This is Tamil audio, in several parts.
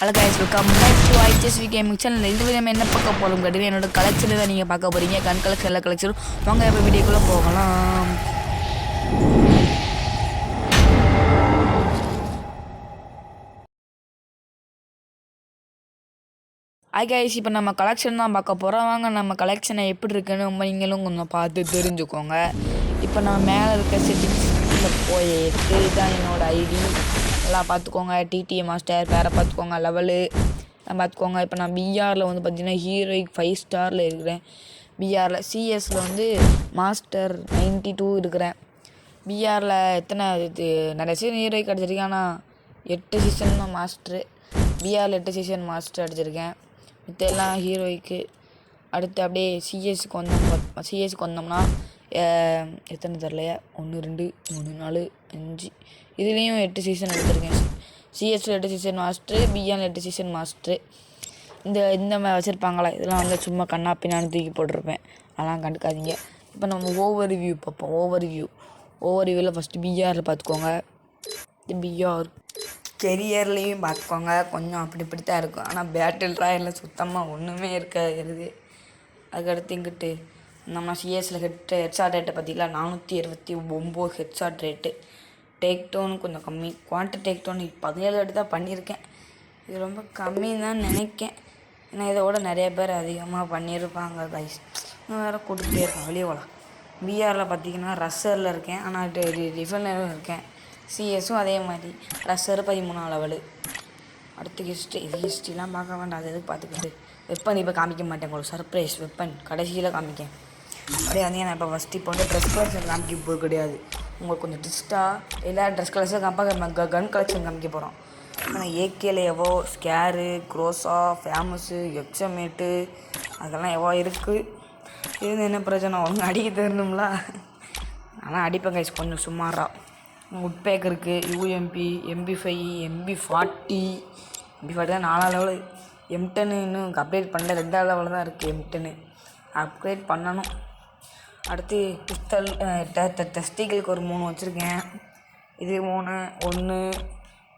Hello guys, welcome back to IDSV gaming channel. இந்த வீடியோ என்ன பார்க்க போகிறோம் கேட்டீங்கன்னா, என்னோட கலெக்ஷன் தான் நீங்கள் பார்க்க போகிறீங்க. கன் கலெக்ஷன் எல்லா கலெக்ஷனும் வாங்க இப்போ வீடியோக்குள்ளே போகலாம். கைஸ், இப்போ நம்ம கலெக்ஷன் தான் பார்க்க போகிறோம். வாங்க நம்ம கலெக்ஷனை எப்படி இருக்குன்னு நீங்களும் கொஞ்சம் பார்த்து தெரிஞ்சுக்கோங்க. இப்போ நம்ம மேலே இருக்க செட்டிங்ஸில் போயிட்டு தான் என்னோடய ஐடி எல்லாம் பார்த்துக்கோங்க. டிடிஏ மாஸ்டர் பேரை பார்த்துக்கோங்க, லெவலு பார்த்துக்கோங்க. இப்போ நான் பிஆரில் வந்து பார்த்தீங்கன்னா ஹீரோயிக் 5 ஸ்டாரில் இருக்கிறேன். பிஆரில் சிஎஸில் வந்து மாஸ்டர் 92 இருக்கிறேன். பிஆரில் எத்தனை இது நிறைய சீசன் ஹீரோயிக் அடிச்சிருக்கேன். ஆனால் 8 சீசன் தான் மாஸ்டரு. பிஆரில் 8 சீசன் மாஸ்டர் அடிச்சிருக்கேன். மற்ற எல்லாம் ஹீரோய்க்கு. அடுத்து அப்படியே சிஎஸ்க்கு வந்தோம்னா எத்தனை தரலையா 1 2 3 4 5 இதுலேயும் 8 சீசன் எடுத்திருக்கேன். சிஎஸ்ல 8 சீசன் மாஸ்டரு, பிஆரில் 8 சீசன் மாஸ்டரு. இந்த மாதிரி வச்சுருப்பாங்களா, இதெல்லாம் வந்து சும்மா கண்ணா பின்னான்னு தூக்கி போட்டிருப்பேன். அதெல்லாம் கண்டுக்காதீங்க. இப்போ நம்ம ஓவர் வியூ பார்ப்போம். ஓவர் வியூவில் ஃபஸ்ட்டு பிஆரில் பார்த்துக்கோங்க. பிஆர் கெரியர்லேயும் பார்த்துக்கோங்க. கொஞ்சம் அப்படி தான் இருக்கும். ஆனால் பேட்டில் ராயலில் சுத்தமாக ஒன்றுமே இருக்காது. அதுக்கடுத்து இங்கிட்டு நம்ம சிஎஸில் ஹெட்ஷாட் ரேட்டை பார்த்தீங்களா, 429 ஹெட்ஷாட் ரேட்டு. டேக் டவுன் கொஞ்சம் கம்மி. டேக் டவுன் 17 வாட்டி தான் பண்ணியிருக்கேன். இது ரொம்ப கம்மி தான் நினைக்கேன். ஏன்னா இதோட நிறைய பேர் அதிகமாக பண்ணியிருப்பாங்க கைஸ். வேறு கொடுத்துட்டே இருக்கேன் வெளியே போகலாம். பிஆரில் பார்த்தீங்கன்னா ரஷ்ஷரில் இருக்கேன். ஆனால் டிஃபெண்டரில் இருக்கேன். சிஎஸும் அதே மாதிரி ரஷ்ஷர் 13 லெவலு. அடுத்து ஹிஸ்ட்ரிலாம் பார்க்க வேண்டாம். அது எதுக்கு பார்த்துக்கிட்டு வெப்பன் இப்போ காமிக்க மாட்டேன். உங்களுக்கு சர்ப்ரைஸ் வெப்பன் கடைசியில் காமிக்கேன். அப்படியே வந்து நான் இப்போ ஃபஸ்ட்டு இப்போ வந்து ட்ரெஸ் கலெக்ஷன் காமிக்க போகிறது கிடையாது. உங்களுக்கு கொஞ்சம் ட்விஸ்ட்டாக எல்லா ட்ரெஸ் கலெக்ஷன் காமிக்க கன் கலெக்ஷன் காமிக்க போகிறோம். ஆனால் ஏகேல எவ்வளோ ஸ்கேரு, க்ரோஸா, ஃபேமஸு, எக்ஸமேட்டு அதெல்லாம் எவ்வளோ இருக்குது. இது என்ன பிரச்சனை, ஒன்று அடிக்க தரணும்ல. ஆனால் அடிப்பேன் கைஸ் கொஞ்சம் சுமாராக. உட்பேக் இருக்குது, யூஎம்பி, MP5, MP40 தான் 4 லெவலு. M10 இன்னும் அப்டேட் பண்ணல, 2 லெவலில் தான் இருக்குது. M10 அப்கிரேட் பண்ணணும். அடுத்து பிஸ்தல் டெஸ்டிகளுக்கு ஒரு 3 வச்சுருக்கேன். இது 3 1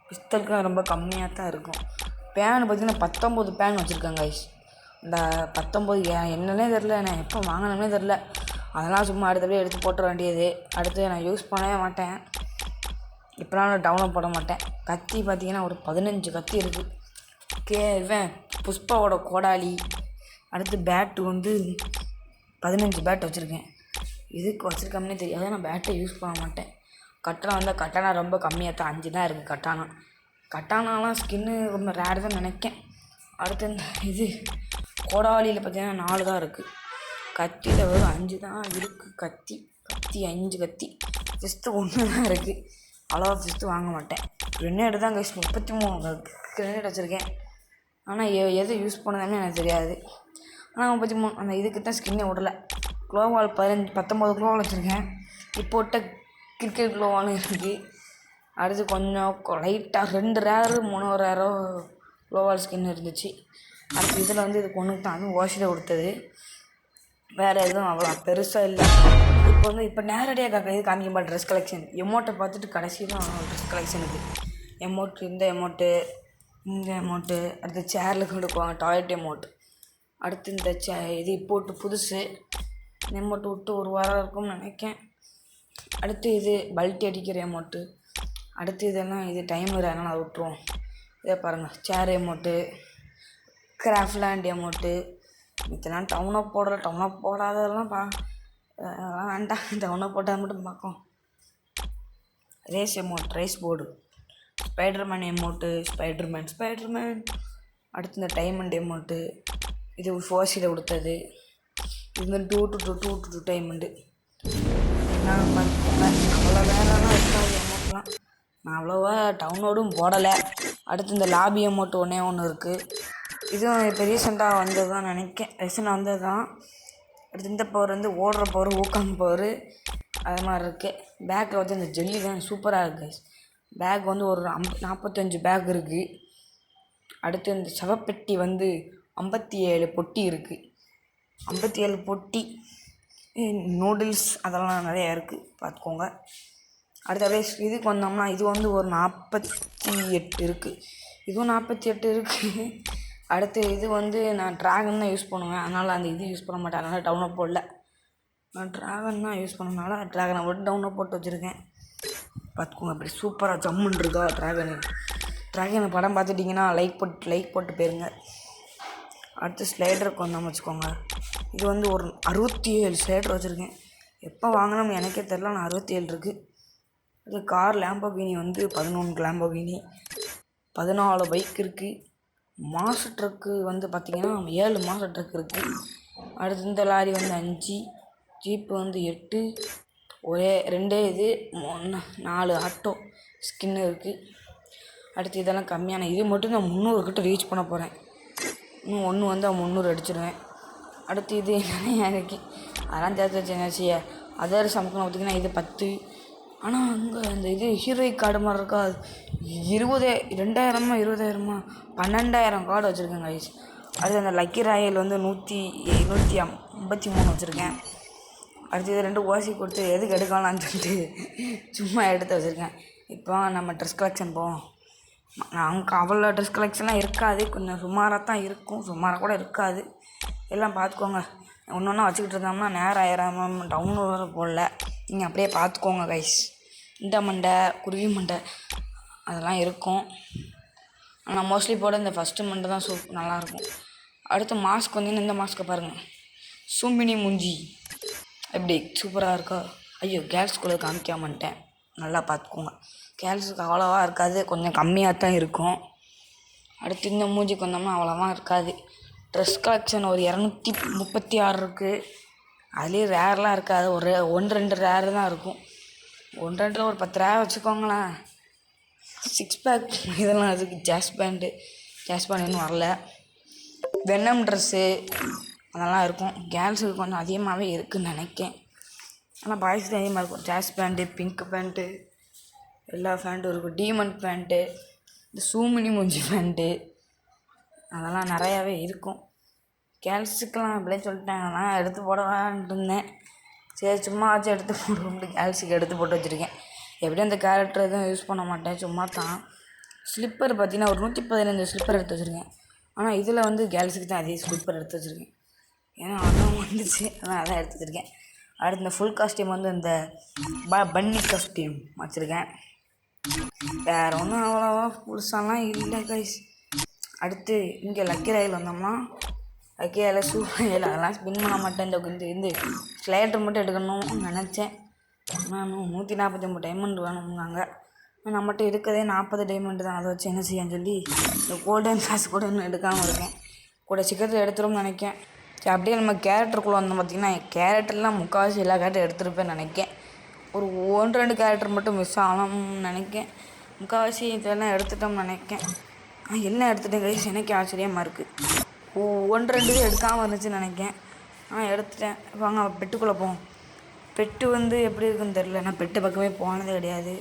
பிஸ்தலுக்கு ரொம்ப கம்மியாக தான் இருக்கும். பேன் பார்த்திங்கன்னா 19 பேன் வச்சுருக்கேன் கைஸ். இந்த 19 என்னன்னே தெரில, நான் எப்போ வாங்கினே தெரில. அதெல்லாம் சும்மா அடுத்தபடியே எடுத்து போட்டுற வேண்டியது. அடுத்து நான் யூஸ் பண்ணவே மாட்டேன். இப்போலாம் நான் டவுன்லோட் போட மாட்டேன். கத்தி பார்த்திங்கன்னா ஒரு 15 கத்தி இருக்குது. இவன் புஷ்பாவோட கோடாலி. அடுத்து பேட்டு வந்து 15 பேட் வச்சுருக்கேன். இதுக்கு வச்சுருக்கோம்னே தெரியாது. நான் பேட்டை யூஸ் பண்ண மாட்டேன். கட்டானா ரொம்ப கம்மியாக தான் 5 தான் இருக்குது. கட்டானாலாம் ஸ்கின்னு ரொம்ப ரேர் தான் நினைக்கேன். அடுத்து இந்த இது கோடாலியில் பார்த்தீங்கன்னா 4 தான் இருக்குது. கத்தியில் வெறும் 5 தான் இருக்குது. கத்தி 5 கத்தி. ஃபிஸ்ட்டு 1 தான் இருக்குது. அவ்வளோவா ஃபிஸ்ட்டு வாங்க மாட்டேன். கிரெனேடு தான் கைஸ் 33 கிரெனேட் வச்சுருக்கேன். ஆனால் எது யூஸ் பண்ணதுன்னு எனக்கு தெரியாது. ஆனால் 33 அந்த இதுக்கு தான் ஸ்கின்னே விடலை. க்ளோவால் 19 க்ளோவால் வச்சுருக்கேன். இப்போட்ட கிரிக்கெட் க்ளோவாலும் இருக்குது. அடுத்து கொஞ்சம் லைட்டாக 2 ரேரு 3 ரேரோ க்ளோவால் ஸ்கின் இருந்துச்சு. அடுத்து இதில் வந்து இதுக்கு ஒன்று தான் வாஷில் கொடுத்தது. வேறு எதுவும் அவ்வளோ பெருசாக இல்லை. இப்போ நேரடியாக இது காமிக்க ட்ரெஸ் கலெக்ஷன் எமௌண்ட்டை பார்த்துட்டு கடைசி தான் ட்ரெஸ் கலெக்ஷனுக்கு இந்த எமௌண்ட்டு அடுத்து சேரில் கொடுக்குவாங்க டாய்லெட் எமௌண்ட். அடுத்து இந்த இது போட்டு புதுசு எமௌண்ட்டு விட்டு 1 வாரம் இருக்கும்னு நினைக்கேன். அடுத்து இது பல்ட்டி அடிக்கிற எமௌண்ட்டு. அடுத்து இதெல்லாம் இது டைமர், அதனால் அதை விட்டுருவோம். இதை பாருங்கள், சேர் எமௌண்ட்டு, கிராஃப்ட்லேண்ட் எமௌண்ட்டு. இதெல்லாம் டவுனாக போடாததெல்லாம் அதெல்லாம் வேண்டாம். டவுனாக போட்டால் மட்டும் பார்க்கும். Race board, Spiderman amount, Spiderman. அடுத்து இந்த டைமண்ட் எமௌண்ட்டு. இது ஃபோர்ஸில் கொடுத்தது. இது வந்து 2 டைமண்டு. நான் அவ்வளோ வேலைலாம் இருக்காது எமௌண்ட்லாம். நான் அவ்வளோவா டவுன்லோடும் போடலை. அடுத்து இந்த லாபி எமௌண்ட் ஒன்று இருக்குது. இதுவும் இப்போ ரீசெண்டாக வந்தது தான் நினைக்கேன். வந்தது தான். அடுத்து இந்த பவர் வந்து ஓடுற பவர், ஊக்கம் பவர் அது மாதிரி இருக்குது. பேக்கில் வந்து இந்த ஜெல்லி தான் சூப்பராக இருக்குது. பேக் வந்து ஒரு 45 பேக் இருக்குது. அடுத்து இந்த சவப்பெட்டி வந்து 57 பொட்டி இருக்குது. 57 பொட்டி. நூடுல்ஸ் அதெல்லாம் நிறையா இருக்குது, பார்த்துக்கோங்க. அடுத்த அப்படியே இதுக்கு வந்தோம்னா இது வந்து ஒரு 48 இருக்குது. இதுவும் 48 இருக்குது. அடுத்து இது வந்து நான் ட்ராகன் தான் யூஸ் பண்ணுவேன், அதனால் அந்த இது யூஸ் பண்ண மாட்டேன், அதனால் டவுன்லோட் போடல. நான் ட்ராகன் தான் யூஸ் பண்ணனால ட்ராகனை மட்டும் டவுன்லோட் போட்டு வச்சுருக்கேன். பார்த்துக்கோங்க அப்படி சூப்பராக ஜம்முன்னு இருக்கா ட்ராகன் படம் பார்த்துட்டிங்கன்னா லைக் போட்டு போயிருங்க. அடுத்து ஸ்லைடருக்கு வந்தோம் வச்சுக்கோங்க. இது வந்து ஒரு 67 ஸ்லைடர் வச்சுருக்கேன். எப்போ வாங்கினோம்னு எனக்கே தெரில, நான் 67 இருக்குது. அது கார் லேம்போகினி வந்து 11 லேம்போகினி, 14 பைக் இருக்குது. மாஸ்டர் ட்ரக்கு வந்து பார்த்திங்கன்னா 7 மாஸ்டர் ட்ரக் இருக்குது. அடுத்து இந்த லாரி வந்து 5, ஜீப்பு வந்து 8, ஒரே 2 இது 4 ஆட்டோ ஸ்கின்னு இருக்குது. அடுத்து இதெல்லாம் கம்மியான இது மட்டும் நான் 300 கிட்ட ரீச் பண்ண போகிறேன். இன்னும் ஒன்று வந்து 300 அடிச்சிடுவேன். அடுத்து இது நிறையா இருக்குது, அதெல்லாம் சேர்த்து வச்சு என்ன செய்ய. அதர் சமக்கம் பார்த்திங்கன்னா இது 10. ஆனால் அங்கே அந்த இது ஹீரோயிக் கார்டு மாதிரி இருக்கா, 20,000 20,000 12,000 கார்டு வச்சுருக்கேன் கைஸ். அடுத்து அந்த லக்கி ராயல் வந்து 153 வச்சுருக்கேன். அடுத்து இது 2 ஓசி கொடுத்து எதுக்கு எடுக்கலாம்னு சொல்லிட்டு சும்மா எடுத்து வச்சுருக்கேன். இப்போ நம்ம ட்ரெஸ் கலெக்ஷன் போவோம். நமக்கு அவ்வளோ ட்ரெஸ் கலெக்ஷன்லாம் இருக்காது, கொஞ்சம் சுமாராக தான் இருக்கும், சுமாராக கூட இருக்காது. எல்லாம் பார்த்துக்கோங்க. ஒன்று ஒன்றா வச்சுக்கிட்டு இருந்தோம்னா நேரம் ஆயிரம் டவுன்லோடு போடல, நீங்கள் அப்படியே பார்த்துக்கோங்க கைஸ். இந்த மண்டை குருவி மண்டை அதெல்லாம் இருக்கும், ஆனால் மோஸ்ட்லி போட இந்த ஃபஸ்ட்டு மண்டை தான் நல்லாயிருக்கும். அடுத்து மாஸ்க் வந்து இந்த மாஸ்க்கை பாருங்கள், சூம்பினி மூஞ்சி எப்படி சூப்பராக இருக்கா. ஐயோ கேர்ள்ஸ்குள்ளே காமிக்காமட்டேன், நல்லா பார்த்துக்கோங்க. கேர்ள்ஸுக்கு அவ்வளோவா இருக்காது, கொஞ்சம் கம்மியாக தான் இருக்கும். அடுத்து இந்த மூஞ்சிக்கு வந்தோம்னா அவ்வளோவா இருக்காது. ட்ரெஸ் கலெக்ஷன் ஒரு 236 இருக்குது. அதுலேயும் ரேர்லாம் இருக்காது, ஒரு 1-2 ரேரு தான் இருக்கும். 1-2 ஒரு 10 ரேர் வச்சுக்கோங்களேன். 6 பேக் இதெல்லாம் அதுக்கு ஜாஸ் பேண்ட் இன்னும் வரல. வெனம் ட்ரெஸ்ஸு அதெல்லாம் இருக்கும். கேர்ள்ஸுக்கு கொஞ்சம் அதிகமாகவே இருக்குதுன்னு நினைக்கேன், ஆனால் பாய்ஸ்க்கு அதிகமாக இருக்கும். ஜாஸ் பேண்ட்டு, பிங்க் பேண்ட்டு, எல்லா பேண்ட்டும் இருக்கும். டீமன் பேண்ட்டு, இந்த சூமினி மூஞ்சி பேண்ட்டு அதெல்லாம் நிறையாவே இருக்கும். கேர்ள்ஸுக்கெல்லாம் அப்படின்னு சொல்லிட்டாங்க, நான் எடுத்து போடவான்ட்டு இருந்தேன். சரி சும்மா வச்சு எடுத்து போடுவோம்ட்டு கேர்ள்ஸுக்கு எடுத்து போட்டு வச்சுருக்கேன். எப்படியும் அந்த கேரக்டர் எதுவும் யூஸ் பண்ண மாட்டேன், சும்மா தான். ஸ்லிப்பர் பார்த்திங்கன்னா ஒரு 115 ஸ்லிப்பர் எடுத்து வச்சுருக்கேன். ஆனால் இதில் வந்து கேர்ள்ஸுக்கு தான் அதே ஸ்லிப்பர் எடுத்து வச்சுருக்கேன், ஏன்னா அதான் வந்துச்சு, அதான் எடுத்து வச்சுருக்கேன். அடுத்து இந்த ஃபுல் காஸ்டியூம் வந்து இந்த பன்னி காஸ்டியூம் வச்சுருக்கேன். வேறு ஒன்றும் அவ்வளோவா புதுசாலாம் இல்லை கைஸ். அடுத்து இங்கே லக்கி ராயில் வந்தோம்னா லக்கி ராயில் சூப்பர் அதெல்லாம் ஸ்பின் பண்ண மாட்டேன். இந்த ஸ்லைடர் மட்டும் எடுக்கணும்னு நினச்சேன். நான் 149 டைமண்ட் வேணும்னாங்க. நம்மகிட்ட இருக்கிறதே 40 டைமண்ட் தான், அதை வச்சு என்ன செய்யன்னு சொல்லி இந்த கோல்டன் ஃபிளாஷ் கூட இன்னும் எடுக்காமல் இருக்கேன். கூட சீக்கிரத்தில் எடுத்துரும்னு நினைக்கேன். சரி அப்படியே நம்ம கேரக்டருக்குள்ளே வந்து பார்த்திங்கன்னா கேரக்டர்லாம் முக்கால்வாசி எல்லா கேரக்டரும் எடுத்துருப்பேன்னு நினைக்கேன். ஒரு 1-2 கேரக்டர் மட்டும் மிஸ் ஆகணும்னு நினைக்கேன். முக்கால்வாசி இதெல்லாம் எடுத்துட்டோம்னு நினைக்கேன். எல்லாம் எடுத்துட்டேன் கைஸ், எனக்கு ஆச்சரியமாக இருக்குது. 1-2 இது எடுக்காமல் இருந்துச்சுன்னு நினைக்கேன், எடுத்துட்டேன். வாங்க பெட்டுக்குள்ளே போவோம். பெட்டு வந்து எப்படி இருக்குன்னு தெரில, நான் பெட்டு பக்கமே போனதே கிடையாது.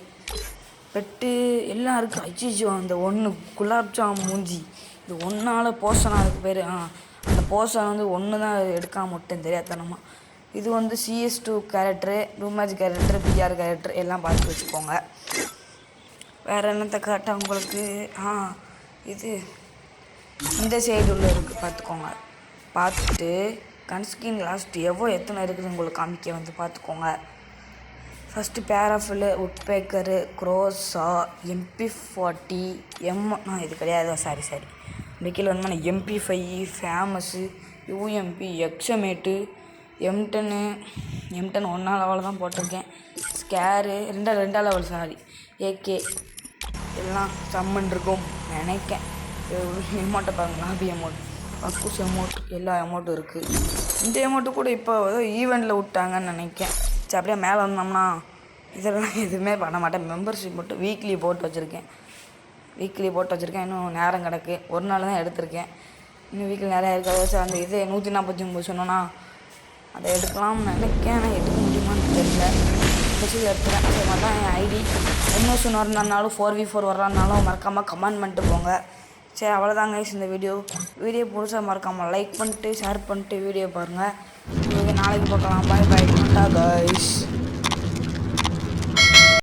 பெட்டு எல்லாம் இருக்குது. அச்சிச்சோ அந்த ஒன்று குலாப் ஜாம் மூஞ்சி, இது ஒன்றால் போஷன் அதுக்கு பேர். அந்த போஷன் வந்து ஒன்று தான் எடுக்காமல் விட்டேன் தெரியாதனமா. இது வந்து CS2 கேரக்டரு, ரூமேஜ் கேரக்டர், பிஆர் கேரக்டர் எல்லாம் பார்த்து வச்சுக்கோங்க. வேறு என்னத்தை காட்ட உங்களுக்கு, இது இந்த சைடு உள்ள இருக்குது பார்த்துக்கோங்க. பார்த்துட்டு கன்ஸ்கின் லாஸ்ட் எத்தனை இருக்குது உங்களுக்கு காமிக்க வந்து பார்த்துக்கோங்க. ஃபஸ்ட்டு பேராஃபில், உட்பேக்கரு, க்ரோஸா, MP40 இது கிடையாது, சாரி கீழே வந்து MP5 ஃபேமஸு, UMP, எக்ஸமேட்டு, M10 1 லெவலில் தான் போட்டிருக்கேன். ஸ்கேரு 2 லெவல், சாரி AK எல்லாம் சம்மன் இருக்கும் நினைக்கேன். எமௌண்ட்டை பாருங்கள், லாபி அமௌண்ட், பக்கூஸ் அமௌண்ட், எல்லா அமௌண்ட்டும் இருக்குது. இந்த அமௌண்ட்டு கூட இப்போ ஏதோ ஈவெண்ட்டில் விட்டாங்கன்னு நினைக்கேன். சரி அப்படியே மேலே வந்தோம்னா இதெல்லாம் எதுவுமே பண்ண மாட்டேன். மெம்பர்ஷிப் மட்டும் வீக்லி போட்டு வச்சுருக்கேன். இன்னும் நேரம் கிடக்கு, ஒரு நாள் தான் எடுத்திருக்கேன். இன்னும் வீக்லி நிறையா இருக்காது. அந்த இது 149 சொன்னோன்னா அதை எடுக்கலாம்னு நினைக்கேன், ஆனால் எடுக்க முடியுமான்னு தெரியல. மெசேஜ் எடுத்துகிறேன். சரி அதான் என் ஐடி. இன்னும் வரணுன்னாலும் 4v4 வர்றாருனாலும் மறக்காமல் கமெண்ட் பண்ணிட்டு போங்க. சரி அவ்வளோதாங்க இந்த வீடியோ பிடிச்சா மறக்காமல் லைக் பண்ணிட்டு ஷேர் பண்ணிட்டு வீடியோ பாருங்கள். நாளைக்கு பார்க்கலாம். Bye guys.